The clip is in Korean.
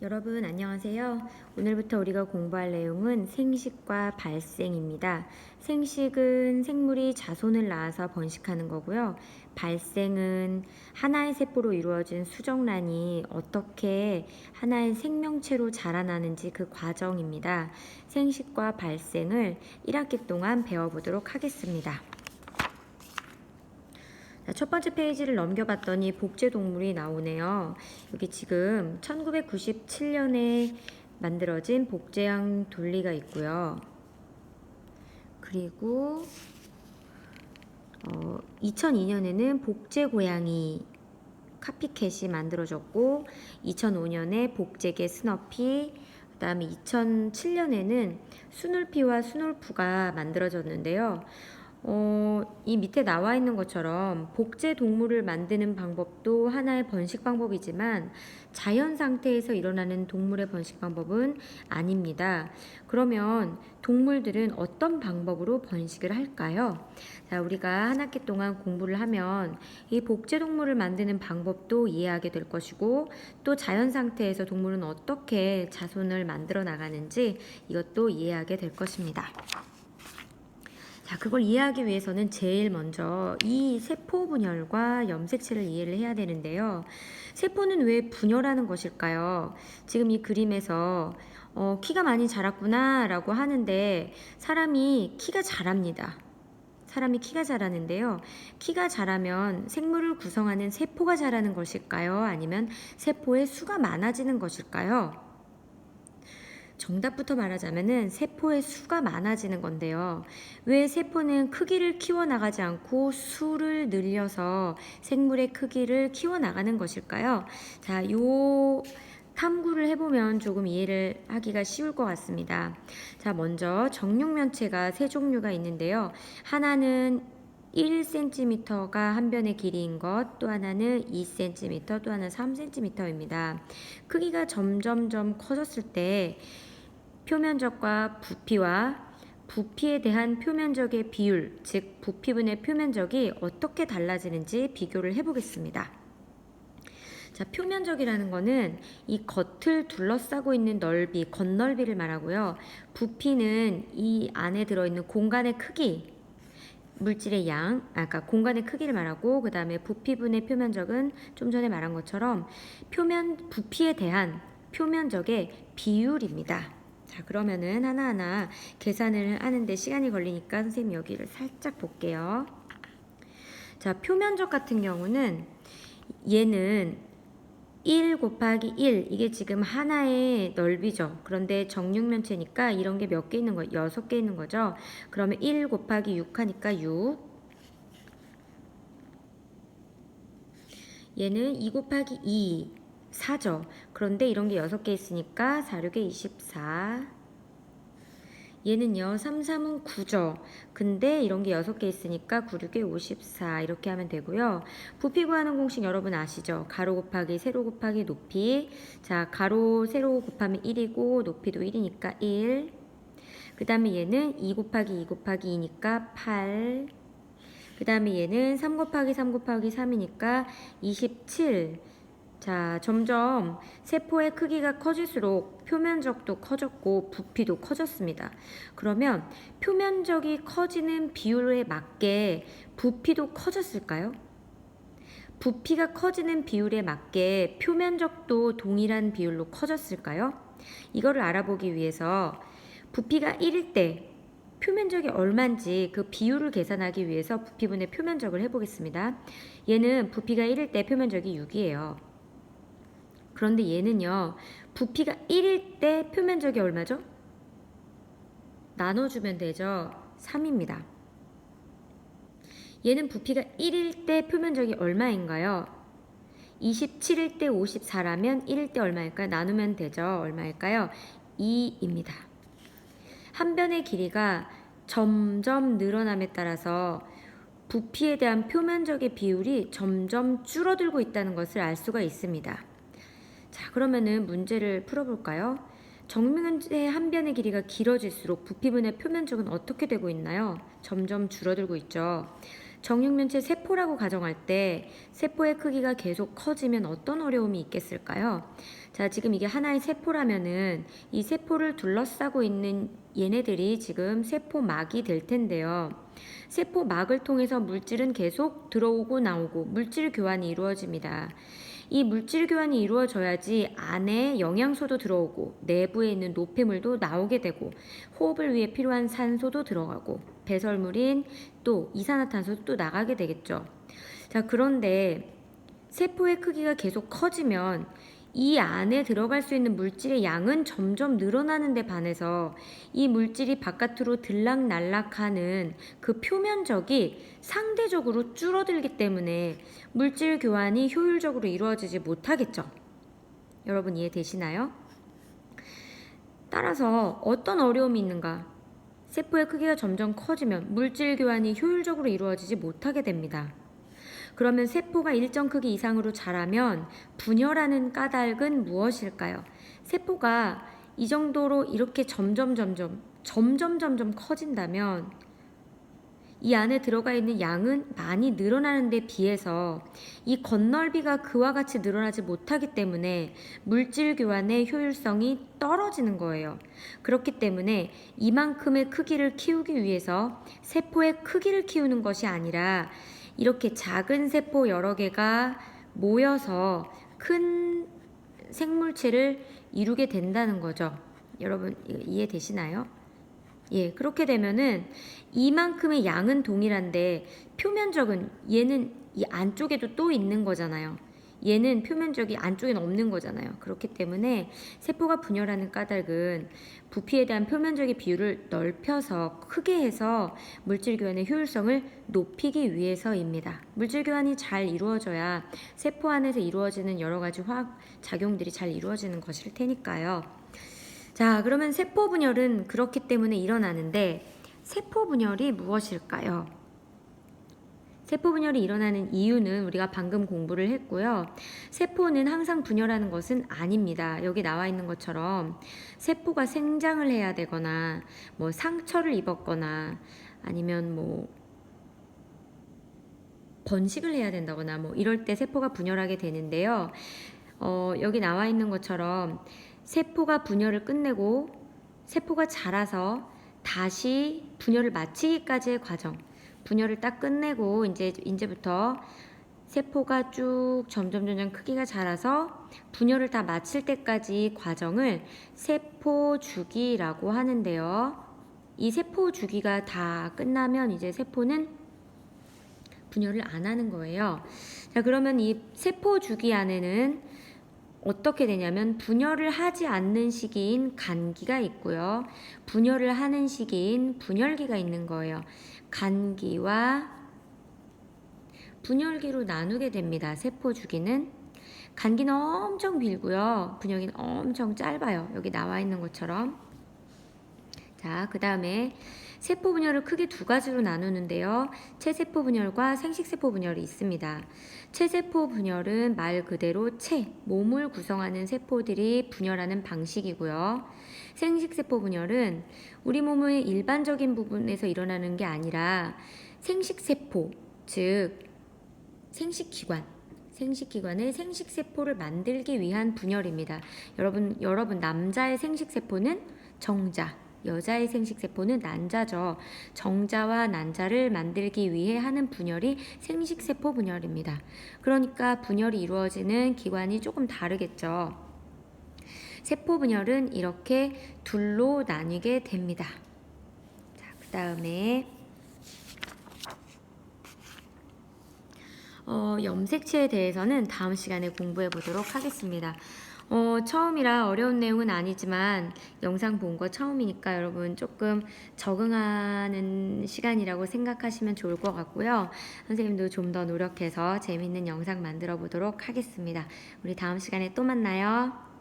여러분 안녕하세요. 오늘부터 우리가 공부할 내용은 생식과 발생입니다. 생식은 생물이 자손을 낳아서 번식하는 거고요. 발생은 하나의 세포로 이루어진 수정란이 어떻게 하나의 생명체로 자라나는지 그 과정입니다. 생식과 발생을 1학기 동안 배워보도록 하겠습니다. 첫 번째 페이지를 넘겨봤더니 복제동물이 나오네요. 여기 지금 1997년에 만들어진 복제형 둘리가 있고요. 그리고 2002년에는 복제고양이 카피캣이 만들어졌고 2005년에 복제개 스너피, 그 다음에 2007년에는 스놀피와 스놀프가 만들어졌는데요. 이 밑에 나와 있는 것처럼 복제 동물을 만드는 방법도 하나의 번식 방법이지만 자연 상태에서 일어나는 동물의 번식 방법은 아닙니다. 그러면 동물들은 어떤 방법으로 번식을 할까요? 자, 우리가 한 학기 동안 공부를 하면 이 복제 동물을 만드는 방법도 이해하게 될 것이고 또 자연 상태에서 동물은 어떻게 자손을 만들어 나가는지 이것도 이해하게 될 것입니다. 자, 그걸 이해하기 위해서는 제일 먼저 이 세포 분열과 염색체를 이해를 해야 되는데요. 세포는 왜 분열하는 것일까요? 지금 이 그림에서 키가 많이 자랐구나 라고 하는데 사람이 키가 자랍니다. 사람이 키가 자라는데요. 키가 자라면 생물을 구성하는 세포가 자라는 것일까요? 아니면 세포의 수가 많아지는 것일까요? 정답부터 말하자면은 세포의 수가 많아지는 건데요. 왜 세포는 크기를 키워나가지 않고 수를 늘려서 생물의 크기를 키워나가는 것일까요? 자, 요 탐구를 해보면 조금 이해를 하기가 쉬울 것 같습니다. 자, 먼저 정육면체가 세 종류가 있는데요. 하나는 1cm가 한 변의 길이인 것, 또 하나는 2cm, 또 하나는 3cm입니다. 크기가 점점점 커졌을 때 표면적과 부피와 부피에 대한 표면적의 비율, 즉 부피분의 표면적이 어떻게 달라지는지 비교를 해보겠습니다. 자, 표면적이라는 거는 이 겉을 둘러싸고 있는 넓이, 겉넓이를 말하고요. 부피는 이 안에 들어있는 공간의 크기, 물질의 양, 아까 공간의 크기를 말하고 그 다음에 부피분의 표면적은 좀 전에 말한 것처럼 부피에 대한 표면적의 비율입니다. 자, 그러면은 하나하나 계산을 하는데 시간이 걸리니까 선생님 여기를 살짝 볼게요. 자, 표면적 같은 경우는 얘는 1 곱하기 1, 이게 지금 하나의 넓이죠. 그런데 정육면체니까 이런 게 몇 개 있는 거예요? 6개 있는 거죠. 그러면 1 곱하기 6 하니까 6. 얘는 2 곱하기 2, 4죠. 그런데 이런 게 6개 있으니까 4, 6에 24. 얘는요 3, 3은 9죠. 근데 이런 게 6개 있으니까 9, 6에 54 이렇게 하면 되고요. 부피 구하는 공식 여러분 아시죠? 가로 곱하기 세로 곱하기 높이. 자, 가로 세로 곱하면 1이고 높이도 1이니까 1. 그 다음에 얘는 2 곱하기 2 곱하기 2니까 8. 그 다음에 얘는 3 곱하기 3 곱하기 3이니까 27. 자, 점점 세포의 크기가 커질수록 표면적도 커졌고 부피도 커졌습니다. 그러면 표면적이 커지는 비율에 맞게 부피도 커졌을까요? 부피가 커지는 비율에 맞게 표면적도 동일한 비율로 커졌을까요? 이거를 알아보기 위해서 부피가 1일 때 표면적이 얼마인지 그 비율을 계산하기 위해서 부피분의 표면적을 해보겠습니다. 얘는 부피가 1일 때 표면적이 6이에요. 그런데 얘는요, 부피가 1일 때 표면적이 얼마죠? 나눠주면 되죠. 3입니다. 얘는 부피가 1일 때 표면적이 얼마인가요? 27일 때 54라면 1일 때 얼마일까요? 나누면 되죠. 얼마일까요? 2입니다. 한 변의 길이가 점점 늘어남에 따라서 부피에 대한 표면적의 비율이 점점 줄어들고 있다는 것을 알 수가 있습니다. 자, 그러면은 문제를 풀어볼까요? 정면의 한 변의 길이가 길어질수록 부피분의 표면적은 어떻게 되고 있나요? 점점 줄어들고 있죠. 정육면체 세포라고 가정할 때 세포의 크기가 계속 커지면 어떤 어려움이 있겠을까요? 자, 지금 이게 하나의 세포라면은 이 세포를 둘러싸고 있는 얘네들이 지금 세포막이 될 텐데요. 세포막을 통해서 물질은 계속 들어오고 나오고 물질 교환이 이루어집니다. 이 물질 교환이 이루어져야지 안에 영양소도 들어오고 내부에 있는 노폐물도 나오게 되고 호흡을 위해 필요한 산소도 들어가고 배설물인 또 이산화탄소도 또 나가게 되겠죠. 자, 그런데 세포의 크기가 계속 커지면 이 안에 들어갈 수 있는 물질의 양은 점점 늘어나는 데 반해서 이 물질이 바깥으로 들락날락하는 그 표면적이 상대적으로 줄어들기 때문에 물질 교환이 효율적으로 이루어지지 못하겠죠. 여러분 이해되시나요? 따라서 어떤 어려움이 있는가? 세포의 크기가 점점 커지면 물질 교환이 효율적으로 이루어지지 못하게 됩니다. 그러면 세포가 일정 크기 이상으로 자라면 분열하는 까닭은 무엇일까요? 세포가 이 정도로 이렇게 점점 커진다면 이 안에 들어가 있는 양은 많이 늘어나는 데 비해서 이 겉넓이가 그와 같이 늘어나지 못하기 때문에 물질 교환의 효율성이 떨어지는 거예요. 그렇기 때문에 이만큼의 크기를 키우기 위해서 세포의 크기를 키우는 것이 아니라 이렇게 작은 세포 여러 개가 모여서 큰 생물체를 이루게 된다는 거죠. 여러분 이해되시나요? 예, 그렇게 되면은 이만큼의 양은 동일한데 표면적은 얘는 이 안쪽에도 또 있는 거잖아요. 얘는 표면적이 안쪽에는 없는 거잖아요. 그렇기 때문에 세포가 분열하는 까닭은 부피에 대한 표면적의 비율을 넓혀서 크게 해서 물질 교환의 효율성을 높이기 위해서입니다. 물질 교환이 잘 이루어져야 세포 안에서 이루어지는 여러 가지 화학 작용들이 잘 이루어지는 것일 테니까요. 자, 그러면 세포 분열은 그렇기 때문에 일어나는데 세포 분열이 무엇일까요? 세포 분열이 일어나는 이유는 우리가 방금 공부를 했고요. 세포는 항상 분열하는 것은 아닙니다. 여기 나와 있는 것처럼 세포가 생장을 해야 되거나 뭐 상처를 입었거나 아니면 뭐 번식을 해야 된다거나 뭐 이럴 때 세포가 분열하게 되는데요. 여기 나와 있는 것처럼 세포가 분열을 끝내고 세포가 자라서 다시 분열을 마치기까지의 과정, 분열을 딱 끝내고 이제부터 세포가 쭉 점점 크기가 자라서 분열을 다 마칠 때까지 과정을 세포 주기라고 하는데요. 이 세포 주기가 다 끝나면 이제 세포는 분열을 안 하는 거예요. 자, 그러면 이 세포 주기 안에는 어떻게 되냐면 분열을 하지 않는 시기인 간기가 있고요. 분열을 하는 시기인 분열기가 있는 거예요. 간기와 분열기로 나누게 됩니다. 세포 주기는 간기는 엄청 길고요. 분열기는 엄청 짧아요. 여기 나와 있는 것처럼. 자, 그 다음에 세포 분열을 크게 두 가지로 나누는데요. 체세포 분열과 생식세포 분열이 있습니다. 체세포 분열은 말 그대로 몸을 구성하는 세포들이 분열하는 방식이고요. 생식세포 분열은 우리 몸의 일반적인 부분에서 일어나는 게 아니라 생식세포, 즉 생식기관의 생식세포를 만들기 위한 분열입니다. 여러분 남자의 생식세포는 정자, 여자의 생식세포는 난자죠. 정자와 난자를 만들기 위해 하는 분열이 생식세포 분열입니다. 그러니까 분열이 이루어지는 기관이 조금 다르겠죠. 세포 분열은 이렇게 둘로 나뉘게 됩니다. 자, 그 다음에 염색체에 대해서는 다음 시간에 공부해 보도록 하겠습니다. 처음이라 어려운 내용은 아니지만 영상 본 거 처음이니까 여러분 조금 적응하는 시간이라고 생각하시면 좋을 것 같고요. 선생님도 좀 더 노력해서 재밌는 영상 만들어 보도록 하겠습니다. 우리 다음 시간에 또 만나요.